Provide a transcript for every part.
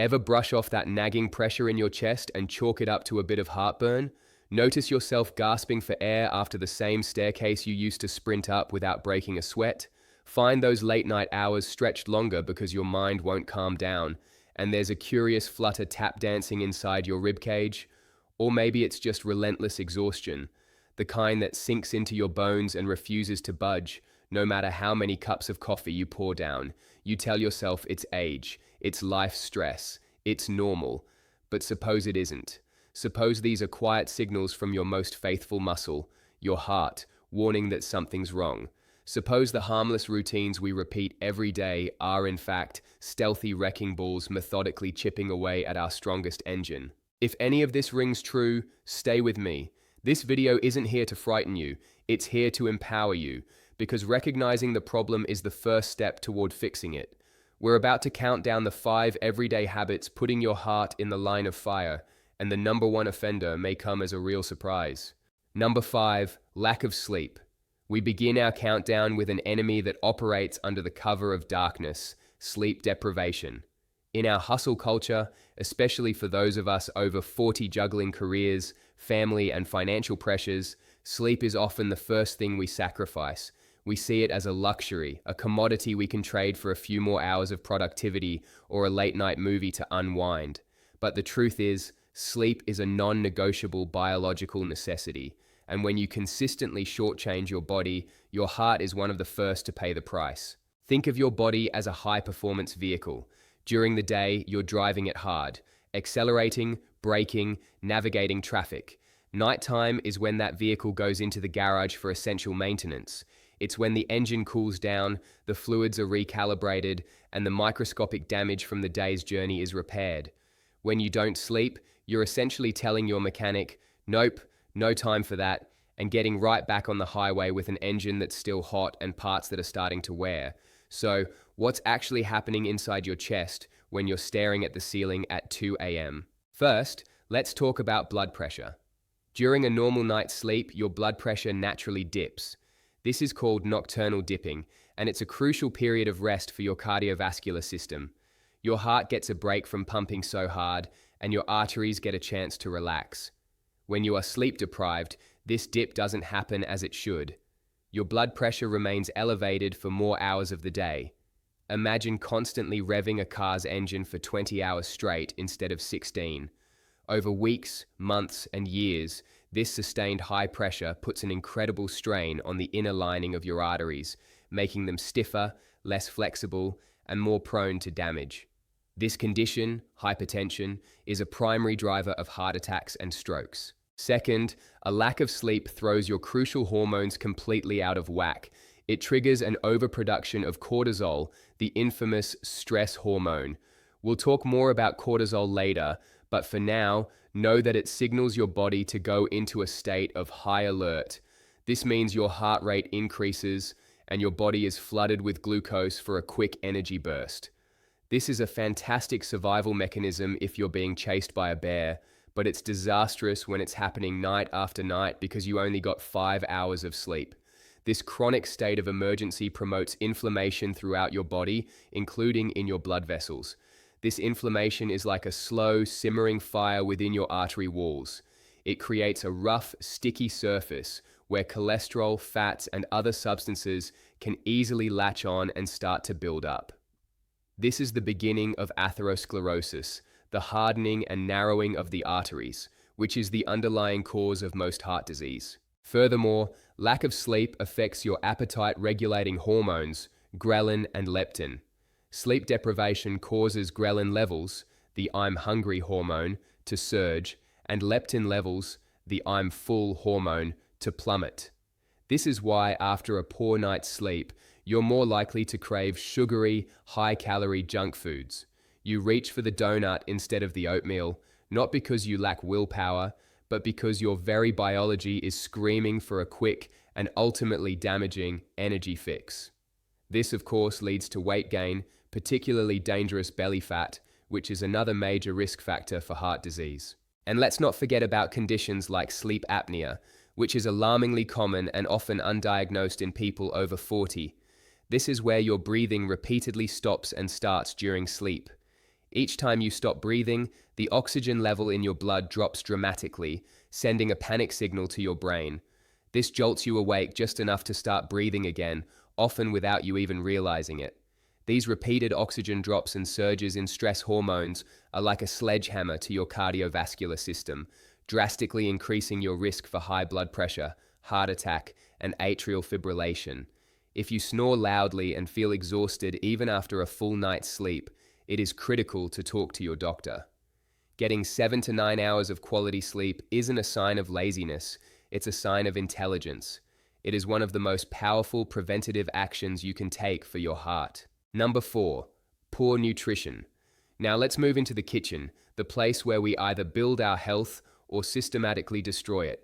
Ever brush off that nagging pressure in your chest and chalk it up to a bit of heartburn? Notice yourself gasping for air after the same staircase you used to sprint up without breaking a sweat? Find those late night hours stretched longer because your mind won't calm down, and there's a curious flutter tap dancing inside your ribcage. Or maybe it's just relentless exhaustion, the kind that sinks into your bones and refuses to budge, no matter how many cups of coffee you pour down. You tell yourself it's age, it's life stress, it's normal. But suppose it isn't. Suppose these are quiet signals from your most faithful muscle, your heart, warning that something's wrong. Suppose the harmless routines we repeat every day are, in fact, stealthy wrecking balls methodically chipping away at our strongest engine. If any of this rings true, stay with me. This video isn't here to frighten you, it's here to empower you, because recognizing the problem is the first step toward fixing it. We're about to count down the 5 everyday habits putting your heart in the line of fire, and the number 1 offender may come as a real surprise. Number 5, lack of sleep. We begin our countdown with an enemy that operates under the cover of darkness, sleep deprivation. In our hustle culture, especially for those of us over 40 juggling careers, family, and financial pressures, sleep is often the first thing we sacrifice. We see it as a luxury, a commodity we can trade for a few more hours of productivity or a late-night movie to unwind. But the truth is, sleep is a non-negotiable biological necessity, and when you consistently shortchange your body, your heart is one of the first to pay the price. Think of your body as a high-performance vehicle. During the day, you're driving it hard, accelerating, braking, navigating traffic. Nighttime is when that vehicle goes into the garage for essential maintenance. It's when the engine cools down, the fluids are recalibrated, and the microscopic damage from the day's journey is repaired. When you don't sleep, you're essentially telling your mechanic, nope, no time for that, and getting right back on the highway with an engine that's still hot and parts that are starting to wear. So, what's actually happening inside your chest when you're staring at the ceiling at 2 a.m.? First, let's talk about blood pressure. During a normal night's sleep, your blood pressure naturally dips. This is called nocturnal dipping, and it's a crucial period of rest for your cardiovascular system. Your heart gets a break from pumping so hard, and your arteries get a chance to relax. When you are sleep deprived, this dip doesn't happen as it should. Your blood pressure remains elevated for more hours of the day. Imagine constantly revving a car's engine for 20 hours straight instead of 16. Over weeks, months, and years, this sustained high pressure puts an incredible strain on the inner lining of your arteries, making them stiffer, less flexible, and more prone to damage. This condition, hypertension, is a primary driver of heart attacks and strokes. Second, a lack of sleep throws your crucial hormones completely out of whack. It triggers an overproduction of cortisol, the infamous stress hormone. We'll talk more about cortisol later, but for now, know that it signals your body to go into a state of high alert. This means your heart rate increases and your body is flooded with glucose for a quick energy burst. This is a fantastic survival mechanism if you're being chased by a bear, but it's disastrous when it's happening night after night because you only got 5 hours of sleep. This chronic state of emergency promotes inflammation throughout your body, including in your blood vessels. This inflammation is like a slow, simmering fire within your artery walls. It creates a rough, sticky surface where cholesterol, fats, and other substances can easily latch on and start to build up. This is the beginning of atherosclerosis, the hardening and narrowing of the arteries, which is the underlying cause of most heart disease. Furthermore, lack of sleep affects your appetite-regulating hormones, ghrelin and leptin. Sleep deprivation causes ghrelin levels, the I'm hungry hormone, to surge, and leptin levels, the I'm full hormone, to plummet. This is why after a poor night's sleep, you're more likely to crave sugary, high-calorie junk foods. You reach for the donut instead of the oatmeal, not because you lack willpower, but because your very biology is screaming for a quick and ultimately damaging energy fix. This, of course, leads to weight gain, particularly dangerous belly fat, which is another major risk factor for heart disease. And let's not forget about conditions like sleep apnea, which is alarmingly common and often undiagnosed in people over 40. This is where your breathing repeatedly stops and starts during sleep. Each time you stop breathing, the oxygen level in your blood drops dramatically, sending a panic signal to your brain. This jolts you awake just enough to start breathing again, often without you even realizing it. These repeated oxygen drops and surges in stress hormones are like a sledgehammer to your cardiovascular system, drastically increasing your risk for high blood pressure, heart attack, and atrial fibrillation. If you snore loudly and feel exhausted even after a full night's sleep, it is critical to talk to your doctor. Getting 7 to 9 hours of quality sleep isn't a sign of laziness, it's a sign of intelligence. It is one of the most powerful preventative actions you can take for your heart. Number 4, poor nutrition. Now let's move into the kitchen, the place where we either build our health or systematically destroy it.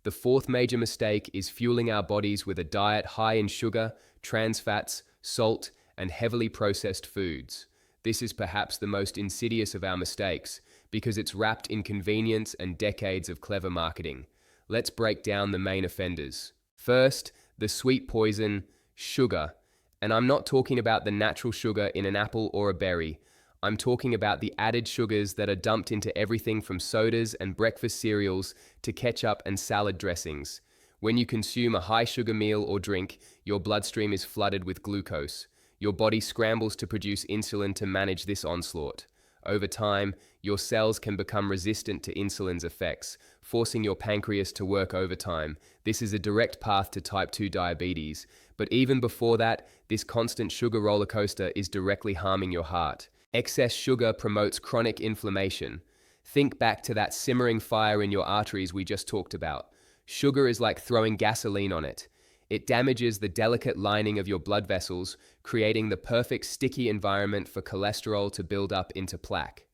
The fourth major mistake is fueling our bodies with a diet high in sugar, trans fats, salt, and heavily processed foods. This is perhaps the most insidious of our mistakes because it's wrapped in convenience and decades of clever marketing. Let's break down the main offenders. First, the sweet poison, sugar. And I'm not talking about the natural sugar in an apple or a berry. I'm talking about the added sugars that are dumped into everything from sodas and breakfast cereals to ketchup and salad dressings. When you consume a high sugar meal or drink, your bloodstream is flooded with glucose. Your body scrambles to produce insulin to manage this onslaught. Over time, your cells can become resistant to insulin's effects, forcing your pancreas to work overtime. This is a direct path to type 2 diabetes. But even before that, this constant sugar roller coaster is directly harming your heart. Excess sugar promotes chronic inflammation. Think back to that simmering fire in your arteries we just talked about. Sugar is like throwing gasoline on it. It damages the delicate lining of your blood vessels, creating the perfect sticky environment for cholesterol to build up into plaque.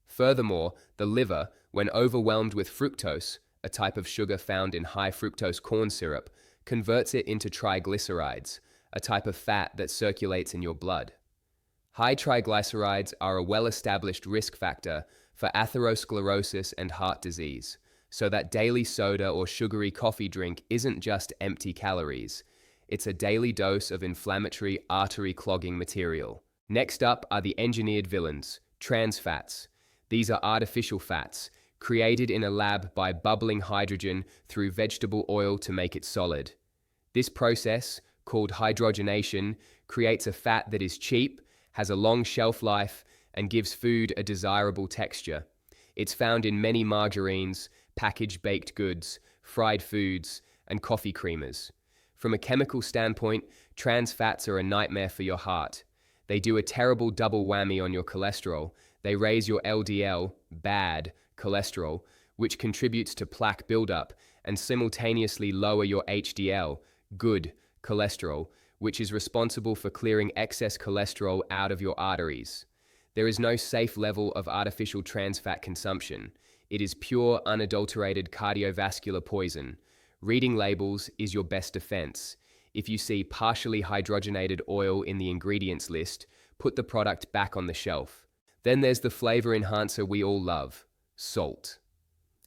Furthermore, the liver, when overwhelmed with fructose, a type of sugar found in high fructose corn syrup, converts it into triglycerides, a type of fat that circulates in your blood. High triglycerides are a well-established risk factor for atherosclerosis and heart disease. So that daily soda or sugary coffee drink isn't just empty calories. It's a daily dose of inflammatory artery clogging material. Next up are the engineered villains, trans fats. These are artificial fats, created in a lab by bubbling hydrogen through vegetable oil to make it solid. This process, called hydrogenation, creates a fat that is cheap, has a long shelf life, and gives food a desirable texture. It's found in many margarines, packaged baked goods, fried foods, and coffee creamers. From a chemical standpoint, trans fats are a nightmare for your heart. They do a terrible double whammy on your cholesterol. They raise your LDL, bad, cholesterol, which contributes to plaque buildup, and simultaneously lower your HDL, good, cholesterol, which is responsible for clearing excess cholesterol out of your arteries. There is no safe level of artificial trans fat consumption. It is pure, unadulterated cardiovascular poison. Reading labels is your best defense. If you see partially hydrogenated oil in the ingredients list, put the product back on the shelf. Then there's the flavor enhancer we all love, salt.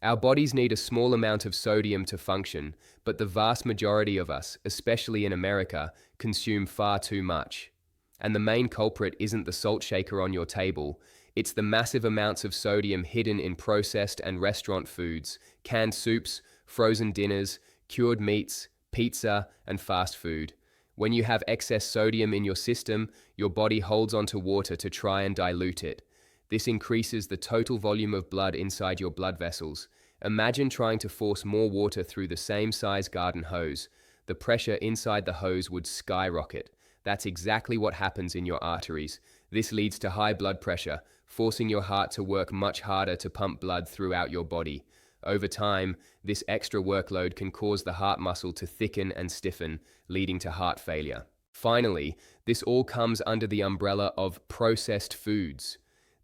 Our bodies need a small amount of sodium to function, but the vast majority of us, especially in America, consume far too much. And the main culprit isn't the salt shaker on your table. It's the massive amounts of sodium hidden in processed and restaurant foods, canned soups, frozen dinners, cured meats, pizza, and fast food. When you have excess sodium in your system, your body holds onto water to try and dilute it. This increases the total volume of blood inside your blood vessels. Imagine trying to force more water through the same size garden hose. The pressure inside the hose would skyrocket. That's exactly what happens in your arteries. This leads to high blood pressure, forcing your heart to work much harder to pump blood throughout your body. Over time, this extra workload can cause the heart muscle to thicken and stiffen, leading to heart failure. Finally, this all comes under the umbrella of processed foods.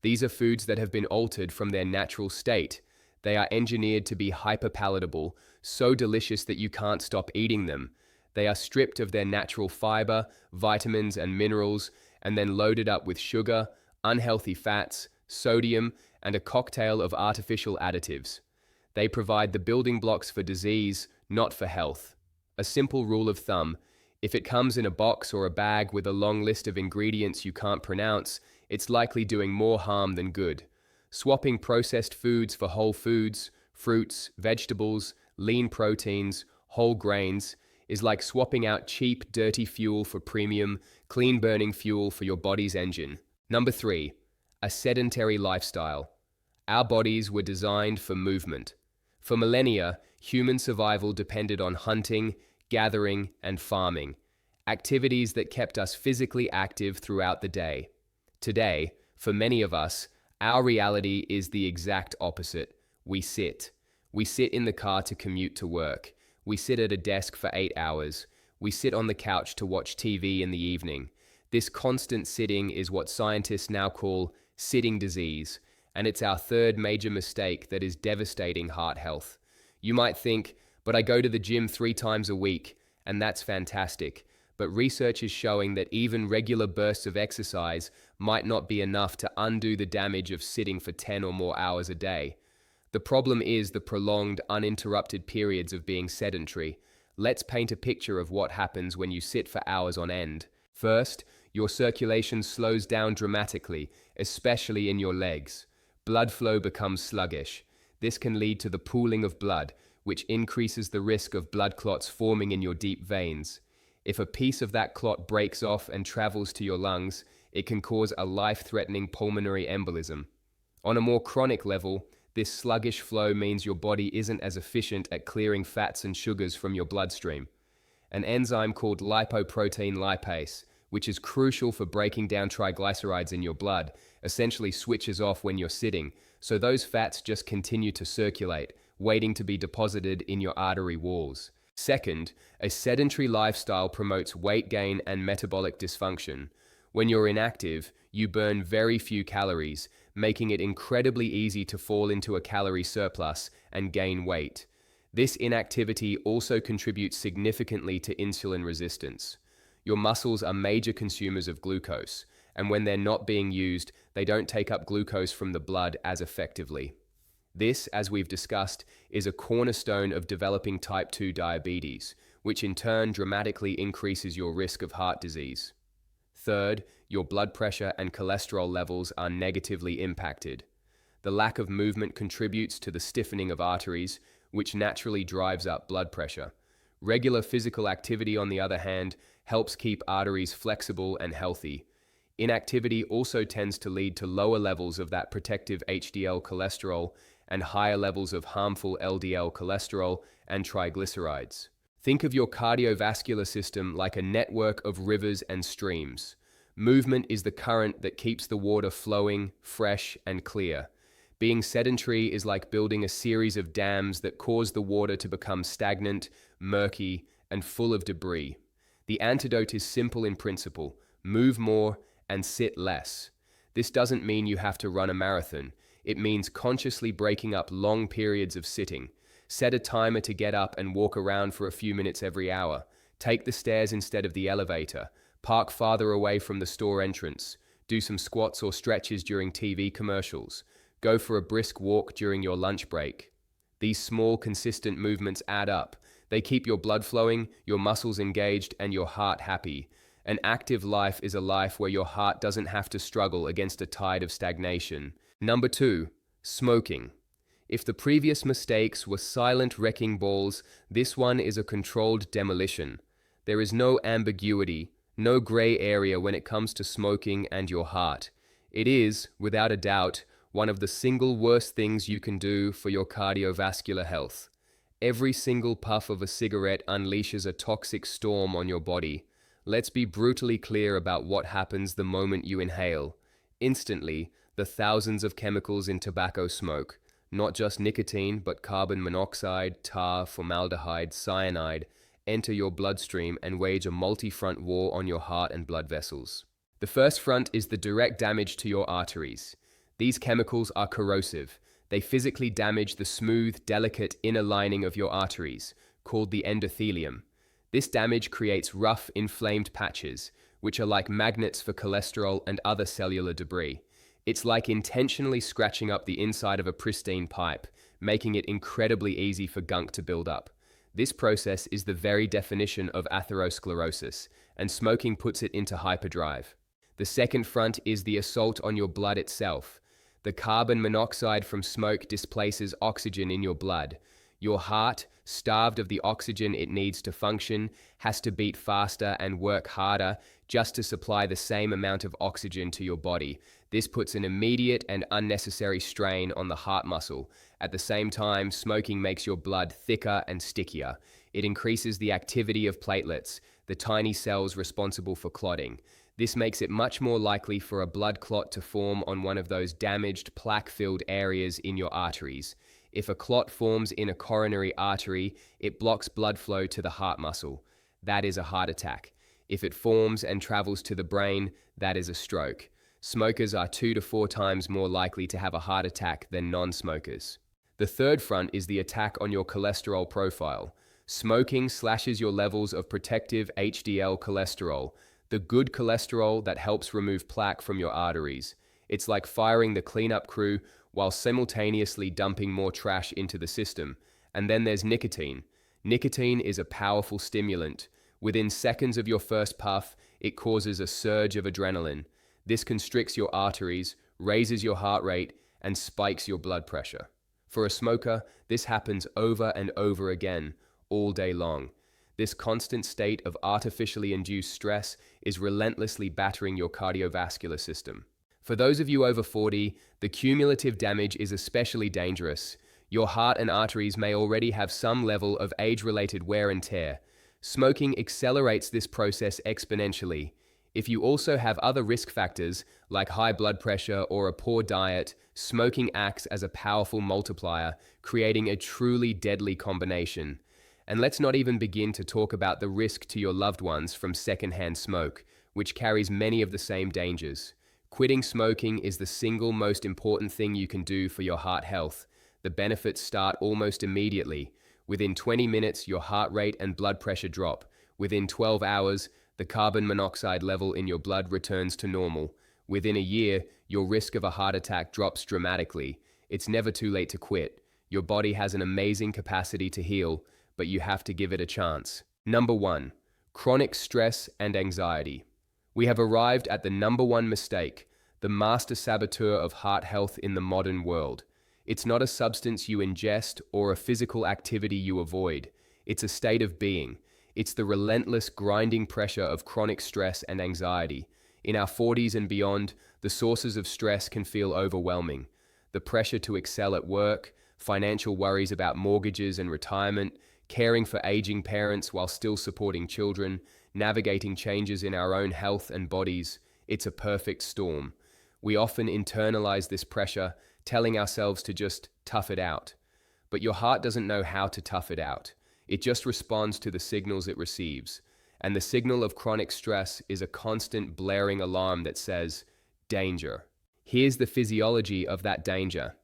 These are foods that have been altered from their natural state. They are engineered to be hyperpalatable, so delicious that you can't stop eating them. They are stripped of their natural fiber, vitamins, and minerals, and then loaded up with sugar, unhealthy fats, sodium, and a cocktail of artificial additives. They provide the building blocks for disease, not for health. A simple rule of thumb: if it comes in a box or a bag with a long list of ingredients you can't pronounce, it's likely doing more harm than good. Swapping processed foods for whole foods, fruits, vegetables, lean proteins, whole grains, is like swapping out cheap, dirty fuel for premium, clean-burning fuel for your body's engine. Number 3, a sedentary lifestyle. Our bodies were designed for movement. For millennia, human survival depended on hunting, gathering, and farming, activities that kept us physically active throughout the day. Today, for many of us, our reality is the exact opposite. We sit. We sit in the car to commute to work. We sit at a desk for 8 hours. We sit on the couch to watch TV in the evening. This constant sitting is what scientists now call sitting disease, and it's our third major mistake that is devastating heart health. You might think, but I go to the gym 3 times a week, and that's fantastic. But research is showing that even regular bursts of exercise might not be enough to undo the damage of sitting for 10 or more hours a day. The problem is the prolonged, uninterrupted periods of being sedentary. Let's paint a picture of what happens when you sit for hours on end. First, your circulation slows down dramatically, especially in your legs. Blood flow becomes sluggish. This can lead to the pooling of blood, which increases the risk of blood clots forming in your deep veins. If a piece of that clot breaks off and travels to your lungs, it can cause a life-threatening pulmonary embolism. On a more chronic level, this sluggish flow means your body isn't as efficient at clearing fats and sugars from your bloodstream. An enzyme called lipoprotein lipase, which is crucial for breaking down triglycerides in your blood, essentially switches off when you're sitting, so those fats just continue to circulate, waiting to be deposited in your artery walls. Second, a sedentary lifestyle promotes weight gain and metabolic dysfunction. When you're inactive, you burn very few calories, making it incredibly easy to fall into a calorie surplus and gain weight. This inactivity also contributes significantly to insulin resistance. Your muscles are major consumers of glucose, and when they're not being used, they don't take up glucose from the blood as effectively. This, as we've discussed, is a cornerstone of developing type 2 diabetes, which in turn dramatically increases your risk of heart disease. Third, your blood pressure and cholesterol levels are negatively impacted. The lack of movement contributes to the stiffening of arteries, which naturally drives up blood pressure. Regular physical activity, on the other hand, helps keep arteries flexible and healthy. Inactivity also tends to lead to lower levels of that protective HDL cholesterol and higher levels of harmful LDL cholesterol and triglycerides. Think of your cardiovascular system like a network of rivers and streams. Movement is the current that keeps the water flowing, fresh, and clear. Being sedentary is like building a series of dams that cause the water to become stagnant, murky, and full of debris. The antidote is simple in principle: move more and sit less. This doesn't mean you have to run a marathon. It means consciously breaking up long periods of sitting. Set a timer to get up and walk around for a few minutes every hour. Take the stairs instead of the elevator. Park farther away from the store entrance. Do some squats or stretches during TV commercials. Go for a brisk walk during your lunch break. These small, consistent movements add up. They keep your blood flowing, your muscles engaged, and your heart happy. An active life is a life where your heart doesn't have to struggle against a tide of stagnation. Number 2, smoking. If the previous mistakes were silent wrecking balls, this one is a controlled demolition. There is no ambiguity, no gray area when it comes to smoking and your heart. It is, without a doubt, one of the single worst things you can do for your cardiovascular health. Every single puff of a cigarette unleashes a toxic storm on your body. Let's be brutally clear about what happens the moment you inhale. Instantly, the thousands of chemicals in tobacco smoke, not just nicotine, but carbon monoxide, tar, formaldehyde, cyanide, enter your bloodstream and wage a multi-front war on your heart and blood vessels. The first front is the direct damage to your arteries. These chemicals are corrosive. They physically damage the smooth, delicate inner lining of your arteries, called the endothelium. This damage creates rough, inflamed patches, which are like magnets for cholesterol and other cellular debris. It's like intentionally scratching up the inside of a pristine pipe, making it incredibly easy for gunk to build up. This process is the very definition of atherosclerosis, and smoking puts it into hyperdrive. The second front is the assault on your blood itself. The carbon monoxide from smoke displaces oxygen in your blood. Your heart, starved of the oxygen it needs to function, has to beat faster and work harder just to supply the same amount of oxygen to your body. This puts an immediate and unnecessary strain on the heart muscle. At the same time, smoking makes your blood thicker and stickier. It increases the activity of platelets, the tiny cells responsible for clotting. This makes it much more likely for a blood clot to form on one of those damaged, plaque-filled areas in your arteries. If a clot forms in a coronary artery, it blocks blood flow to the heart muscle. That is a heart attack. If it forms and travels to the brain, that is a stroke. Smokers are 2 to 4 times more likely to have a heart attack than non-smokers. The third front is the attack on your cholesterol profile. Smoking slashes your levels of protective HDL cholesterol, the good cholesterol that helps remove plaque from your arteries. It's like firing the cleanup crew while simultaneously dumping more trash into the system. And then there's nicotine. Nicotine is a powerful stimulant. Within seconds of your first puff, it causes a surge of adrenaline. This constricts your arteries, raises your heart rate, and spikes your blood pressure. For a smoker, this happens over and over again, all day long. This constant state of artificially induced stress is relentlessly battering your cardiovascular system. For those of you over 40, the cumulative damage is especially dangerous. Your heart and arteries may already have some level of age-related wear and tear. Smoking accelerates this process exponentially. If you also have other risk factors, like high blood pressure or a poor diet, smoking acts as a powerful multiplier, creating a truly deadly combination. And let's not even begin to talk about the risk to your loved ones from secondhand smoke, which carries many of the same dangers. Quitting smoking is the single most important thing you can do for your heart health. The benefits start almost immediately. Within 20 minutes, your heart rate and blood pressure drop. Within 12 hours, the carbon monoxide level in your blood returns to normal. Within a year, your risk of a heart attack drops dramatically. It's never too late to quit. Your body has an amazing capacity to heal, but you have to give it a chance. Number 1. Chronic stress and anxiety. We have arrived at the number 1 mistake, the master saboteur of heart health in the modern world. It's not a substance you ingest or a physical activity you avoid. It's a state of being. It's the relentless grinding pressure of chronic stress and anxiety. In our 40s and beyond, the sources of stress can feel overwhelming. The pressure to excel at work, financial worries about mortgages and retirement, caring for aging parents while still supporting children, navigating changes in our own health and bodies. It's a perfect storm. We often internalize this pressure, telling ourselves to just tough it out. But your heart doesn't know how to tough it out. It just responds to the signals it receives. And the signal of chronic stress is a constant blaring alarm that says, danger. Here's the physiology of that danger.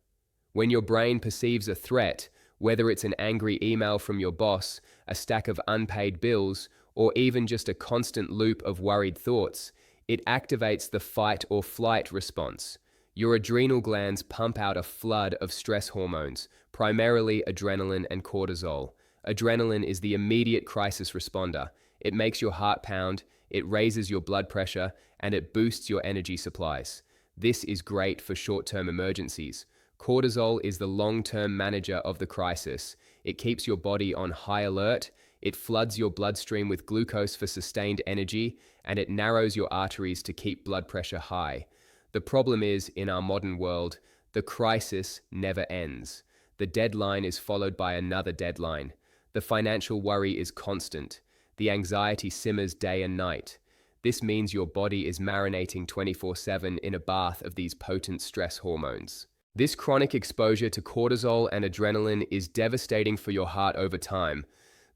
When your brain perceives a threat, whether it's an angry email from your boss, a stack of unpaid bills, or even just a constant loop of worried thoughts, it activates the fight or flight response. Your adrenal glands pump out a flood of stress hormones, primarily adrenaline and cortisol. Adrenaline is the immediate crisis responder. It makes your heart pound, it raises your blood pressure, and it boosts your energy supplies. This is great for short-term emergencies. Cortisol is the long-term manager of the crisis. It keeps your body on high alert, it floods your bloodstream with glucose for sustained energy, and it narrows your arteries to keep blood pressure high. The problem is, in our modern world, the crisis never ends. The deadline is followed by another deadline. The financial worry is constant. The anxiety simmers day and night. This means your body is marinating 24/7 in a bath of these potent stress hormones. This chronic exposure to cortisol and adrenaline is devastating for your heart over time.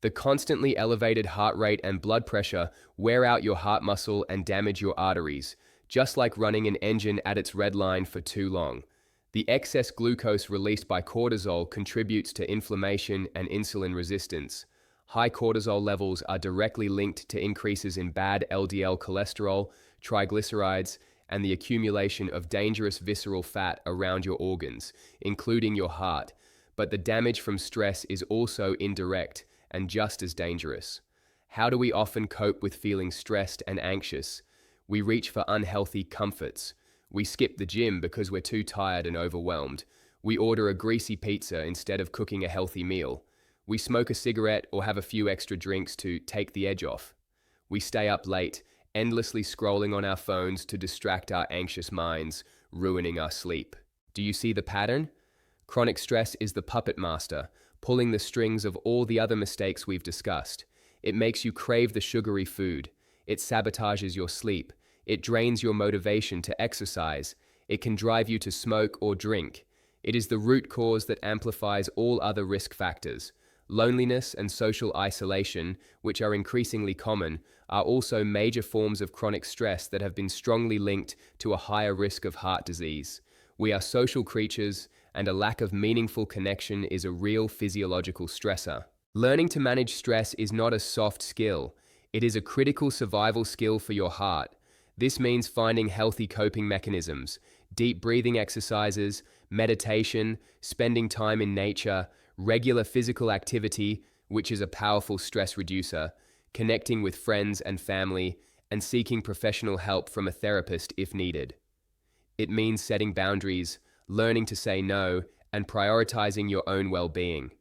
The constantly elevated heart rate and blood pressure wear out your heart muscle and damage your arteries, just like running an engine at its red line for too long. The excess glucose released by cortisol contributes to inflammation and insulin resistance. High cortisol levels are directly linked to increases in bad LDL cholesterol, triglycerides, and the accumulation of dangerous visceral fat around your organs, including your heart. But the damage from stress is also indirect and just as dangerous. How do we often cope with feeling stressed and anxious? We reach for unhealthy comforts. We skip the gym because we're too tired and overwhelmed. We order a greasy pizza instead of cooking a healthy meal. We smoke a cigarette or have a few extra drinks to take the edge off. We stay up late, endlessly scrolling on our phones to distract our anxious minds, ruining our sleep. Do you see the pattern? Chronic stress is the puppet master, pulling the strings of all the other mistakes we've discussed. It makes you crave the sugary food. It sabotages your sleep. It drains your motivation to exercise. It can drive you to smoke or drink. It is the root cause that amplifies all other risk factors. Loneliness and social isolation, which are increasingly common, are also major forms of chronic stress that have been strongly linked to a higher risk of heart disease. We are social creatures, and a lack of meaningful connection is a real physiological stressor. Learning to manage stress is not a soft skill. It is a critical survival skill for your heart. This means finding healthy coping mechanisms, deep breathing exercises, meditation, spending time in nature, regular physical activity, which is a powerful stress reducer, connecting with friends and family, and seeking professional help from a therapist if needed. It means setting boundaries, learning to say no, and prioritizing your own well-being.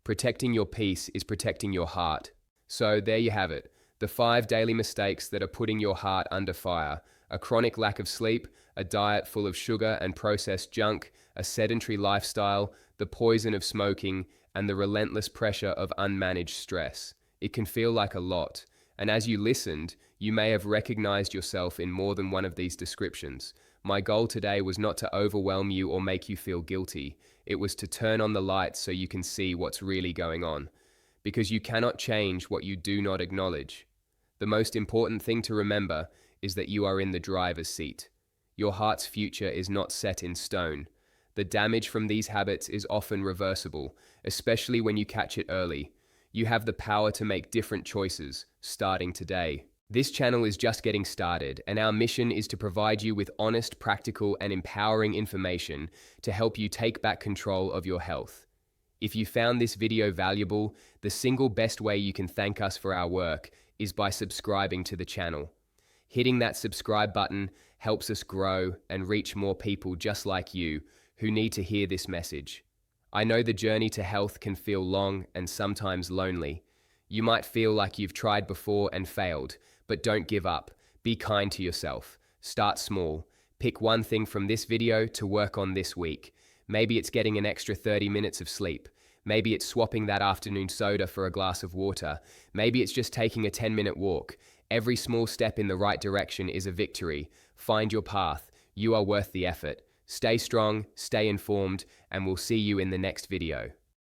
Protecting your peace is protecting your heart. So there you have it, the 5 daily mistakes that are putting your heart under fire: a chronic lack of sleep, a diet full of sugar and processed junk, a sedentary lifestyle, the poison of smoking, and the relentless pressure of unmanaged stress. It can feel like a lot, and as you listened, you may have recognized yourself in more than one of these descriptions. My goal today was not to overwhelm you or make you feel guilty. It was to turn on the lights so you can see what's really going on. Because you cannot change what you do not acknowledge. The most important thing to remember is that you are in the driver's seat. Your heart's future is not set in stone. The damage from these habits is often reversible, especially when you catch it early. You have the power to make different choices, starting today. This channel is just getting started, and our mission is to provide you with honest, practical, and empowering information to help you take back control of your health. If you found this video valuable, the single best way you can thank us for our work is by subscribing to the channel. Hitting that subscribe button helps us grow and reach more people just like you who need to hear this message. I know the journey to health can feel long and sometimes lonely. You might feel like you've tried before and failed, but don't give up. Be kind to yourself. Start small. Pick one thing from this video to work on this week. Maybe it's getting an extra 30 minutes of sleep. Maybe it's swapping that afternoon soda for a glass of water. Maybe it's just taking a 10-minute walk. Every small step in the right direction is a victory. Find your path. You are worth the effort. Stay strong, stay informed, and we'll see you in the next video.